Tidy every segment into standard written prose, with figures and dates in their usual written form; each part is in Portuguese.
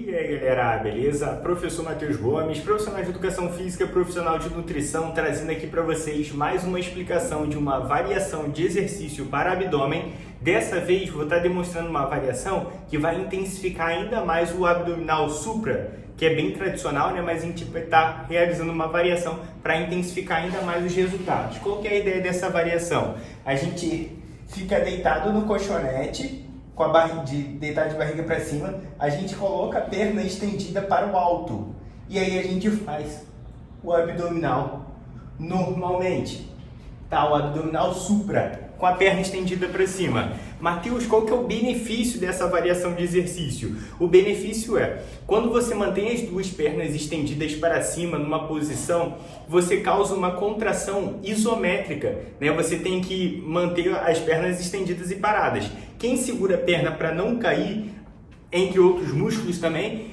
E aí galera, beleza? Professor Matheus Gomes, profissional de Educação Física, profissional de Nutrição, trazendo aqui para vocês mais uma explicação de uma variação de exercício para abdômen. Dessa vez vou estar demonstrando uma variação que vai intensificar ainda mais o abdominal supra, que é bem tradicional, né? Mas a gente vai estar realizando uma variação para intensificar ainda mais os resultados. Qual que é a ideia dessa variação? A gente fica deitado no colchonete, com a barriga, deitado de barriga para cima, a gente coloca a perna estendida para o alto e aí a gente faz o abdominal normalmente, tá? O abdominal supra, com a perna estendida para cima. Matheus, qual que é o benefício dessa variação de exercício? O benefício é, quando você mantém as duas pernas estendidas para cima numa posição, você causa uma contração isométrica, né? Você tem que manter as pernas estendidas e paradas. Quem segura a perna para não cair, entre outros músculos também,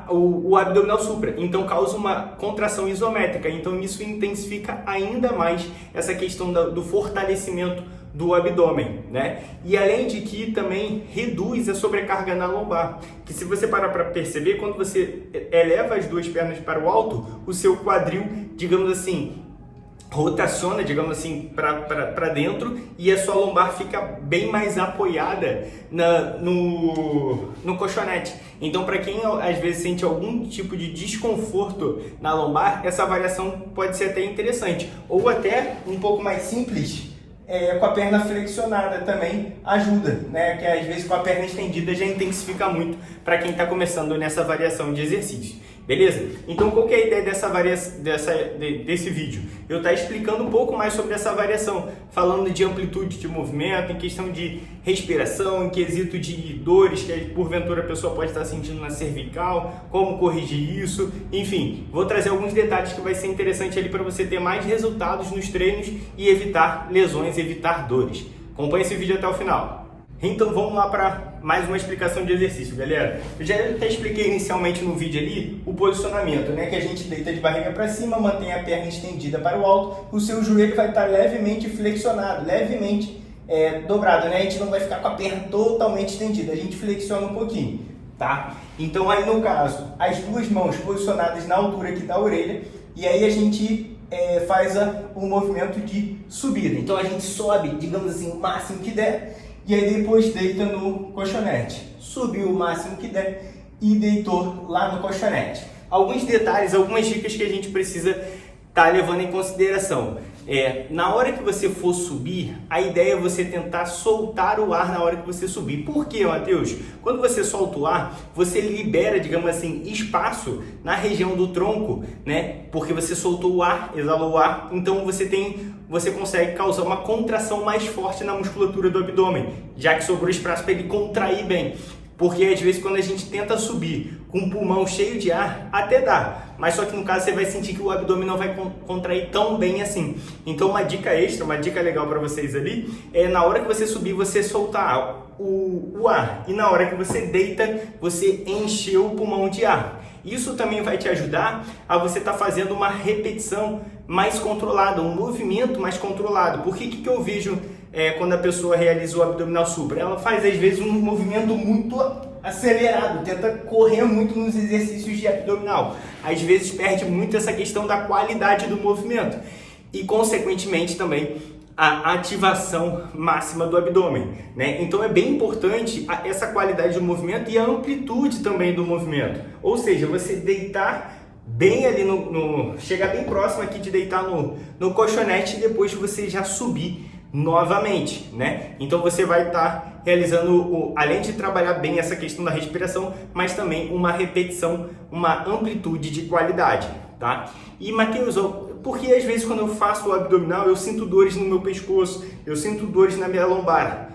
o abdominal supra, então causa uma contração isométrica, então isso intensifica ainda mais essa questão do fortalecimento do abdômen, né? E além de que também reduz a sobrecarga na lombar, que se você parar para perceber, quando você eleva as duas pernas para o alto, o seu quadril, digamos assim, rotaciona, digamos assim, para dentro e a sua lombar fica bem mais apoiada no colchonete. Então, para quem às vezes sente algum tipo de desconforto na lombar, essa variação pode ser até interessante. Ou até um pouco mais simples, com a perna flexionada também ajuda, né? Que às vezes com a perna estendida já intensifica muito para quem está começando nessa variação de exercício. Beleza? Então, qual que é a ideia desse vídeo? Eu estou explicando um pouco mais sobre essa variação, falando de amplitude de movimento, em questão de respiração, em quesito de dores que porventura a pessoa pode estar sentindo na cervical, como corrigir isso, enfim, vou trazer alguns detalhes que vai ser interessante ali para você ter mais resultados nos treinos e evitar lesões, evitar dores. Acompanhe esse vídeo até o final. Então vamos lá para mais uma explicação de exercício, galera. Eu já até expliquei inicialmente no vídeo ali o posicionamento, né? Que a gente deita de barriga para cima, mantém a perna estendida para o alto, o seu joelho vai estar levemente flexionado, levemente dobrado, né? A gente não vai ficar com a perna totalmente estendida, a gente flexiona um pouquinho, tá? Então aí no caso, as duas mãos posicionadas na altura aqui da orelha e aí a gente faz o movimento de subida. Então a gente sobe, digamos assim, o máximo que der. E aí depois deita no colchonete. Subiu o máximo que der e deitou lá no colchonete. Alguns detalhes, algumas dicas que a gente precisa estar levando em consideração. Na hora que você for subir, a ideia é você tentar soltar o ar na hora que você subir. Por quê, Matheus? Quando você solta o ar, você libera, digamos assim, espaço na região do tronco, né? Porque você soltou o ar, exalou o ar, então você consegue causar uma contração mais forte na musculatura do abdômen, já que sobrou espaço para ele contrair bem. Porque às vezes quando a gente tenta subir com o pulmão cheio de ar, até dá, mas só que no caso você vai sentir que o abdômen não vai contrair tão bem assim. Então uma dica extra, uma dica legal para vocês ali, é na hora que você subir, você soltar o ar. E na hora que você deita, você encher o pulmão de ar. Isso também vai te ajudar a você estar fazendo uma repetição mais controlada, um movimento mais controlado. Porque o que eu vejo quando a pessoa realiza o abdominal supra? Ela faz às vezes um movimento muito acelerado, tenta correr muito nos exercícios de abdominal. Às vezes perde muito essa questão da qualidade do movimento e consequentemente também a ativação máxima do abdômen, né? Então é bem importante essa qualidade do movimento e a amplitude também do movimento. Ou seja, você deitar bem ali chegar bem próximo aqui de deitar no colchonete e depois você já subir novamente, né? Então você vai estar realizando, além de trabalhar bem essa questão da respiração, mas também uma repetição, uma amplitude de qualidade, tá? E Matheus, porque às vezes quando eu faço o abdominal eu sinto dores no meu pescoço, eu sinto dores na minha lombar,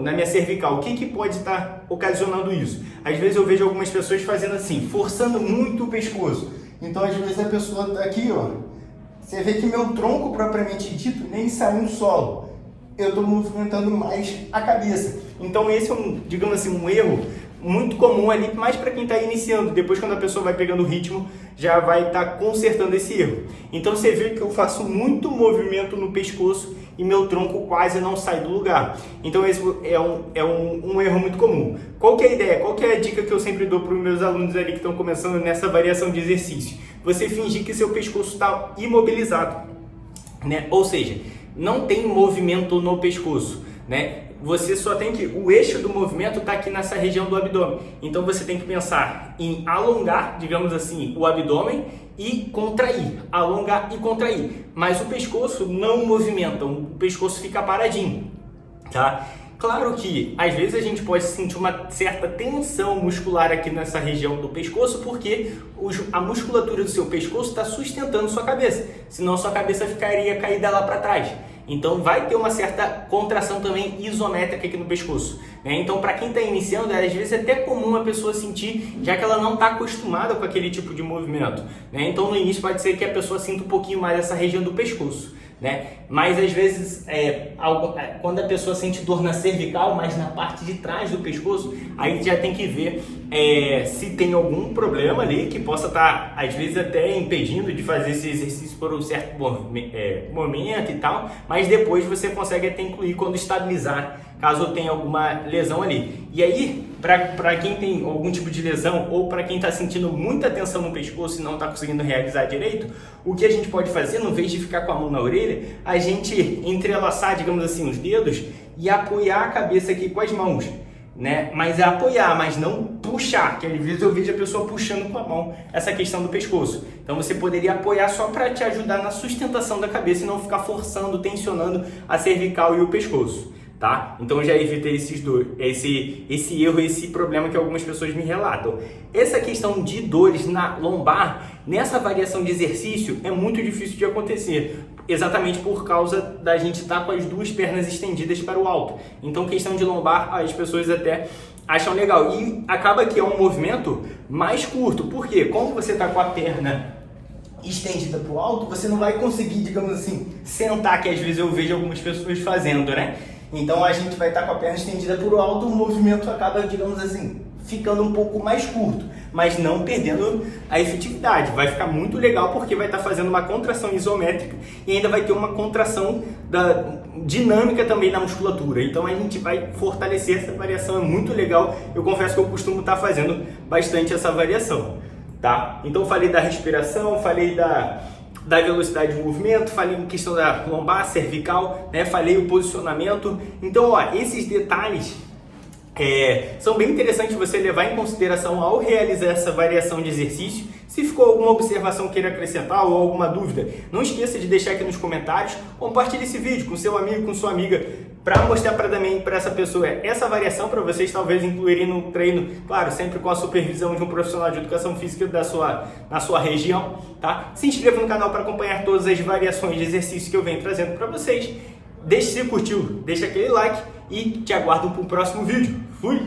na minha cervical. O que pode estar ocasionando isso? Às vezes eu vejo algumas pessoas fazendo assim, forçando muito o pescoço. Então às vezes a pessoa tá aqui, ó, você vê que meu tronco propriamente dito nem sai no solo. Eu estou movimentando mais a cabeça. Então esse é digamos assim, um erro muito comum ali, mais para quem está iniciando. Depois, quando a pessoa vai pegando o ritmo, já vai estar consertando esse erro. Então você vê que eu faço muito movimento no pescoço e meu tronco quase não sai do lugar. Então esse é um erro muito comum. Qual que é a ideia? Qual que é a dica que eu sempre dou para os meus alunos ali que estão começando nessa variação de exercício? Você fingir que seu pescoço está imobilizado, né? Ou seja, não tem movimento no pescoço, né? Você só tem que... O eixo do movimento está aqui nessa região do abdômen. Então você tem que pensar em alongar, digamos assim, o abdômen e contrair. Alongar e contrair. Mas o pescoço não movimenta, o pescoço fica paradinho, tá? Claro que às vezes a gente pode sentir uma certa tensão muscular aqui nessa região do pescoço, porque a musculatura do seu pescoço está sustentando sua cabeça, senão sua cabeça ficaria caída lá para trás. Então vai ter uma certa contração também isométrica aqui no pescoço, né? Então para quem está iniciando, às vezes é até comum a pessoa sentir, já que ela não está acostumada com aquele tipo de movimento, né? Então no início pode ser que a pessoa sinta um pouquinho mais essa região do pescoço, né? Mas às vezes quando a pessoa sente dor na cervical, mas na parte de trás do pescoço, aí já tem que ver se tem algum problema ali que possa estar às vezes até impedindo de fazer esse exercício por um certo momento e tal, mas depois você consegue até incluir quando estabilizar, caso tenha alguma lesão ali. E aí, para quem tem algum tipo de lesão ou para quem está sentindo muita tensão no pescoço e não está conseguindo realizar direito, o que a gente pode fazer, no vez de ficar com a mão na orelha, a gente entrelaçar, digamos assim, os dedos e apoiar a cabeça aqui com as mãos, né? Mas é apoiar, mas não puxar, que às vezes eu vejo a pessoa puxando com a mão essa questão do pescoço. Então você poderia apoiar só para te ajudar na sustentação da cabeça e não ficar forçando, tensionando a cervical e o pescoço, tá? Então eu já evitei esse erro, esse problema que algumas pessoas me relatam. Essa questão de dores na lombar, nessa variação de exercício, é muito difícil de acontecer, exatamente por causa da gente estar com as duas pernas estendidas para o alto. Então questão de lombar, as pessoas até acham legal e acaba que é um movimento mais curto, porque como você está com a perna estendida para o alto, você não vai conseguir, digamos assim, sentar, que às vezes eu vejo algumas pessoas fazendo, né? Então a gente vai estar com a perna estendida para o alto, o movimento acaba, digamos assim, ficando um pouco mais curto, mas não perdendo a efetividade. Vai ficar muito legal porque vai estar fazendo uma contração isométrica e ainda vai ter uma contração dinâmica também na musculatura. Então a gente vai fortalecer essa variação, é muito legal. Eu confesso que eu costumo estar fazendo bastante essa variação, tá? Então falei da respiração, falei da velocidade de movimento, falei em questão da lombar, cervical, né? Falei o posicionamento. Então, ó, esses detalhes são bem interessantes você levar em consideração ao realizar essa variação de exercício. Se ficou alguma observação queira acrescentar ou alguma dúvida, não esqueça de deixar aqui nos comentários. Compartilhe esse vídeo com seu amigo, com sua amiga, para mostrar para essa pessoa essa variação, para vocês talvez incluírem no treino, claro, sempre com a supervisão de um profissional de educação física na sua região, tá? Se inscreva no canal para acompanhar todas as variações de exercício que eu venho trazendo para vocês. Deixe se curtiu, deixa aquele like e te aguardo para o próximo vídeo. Fui!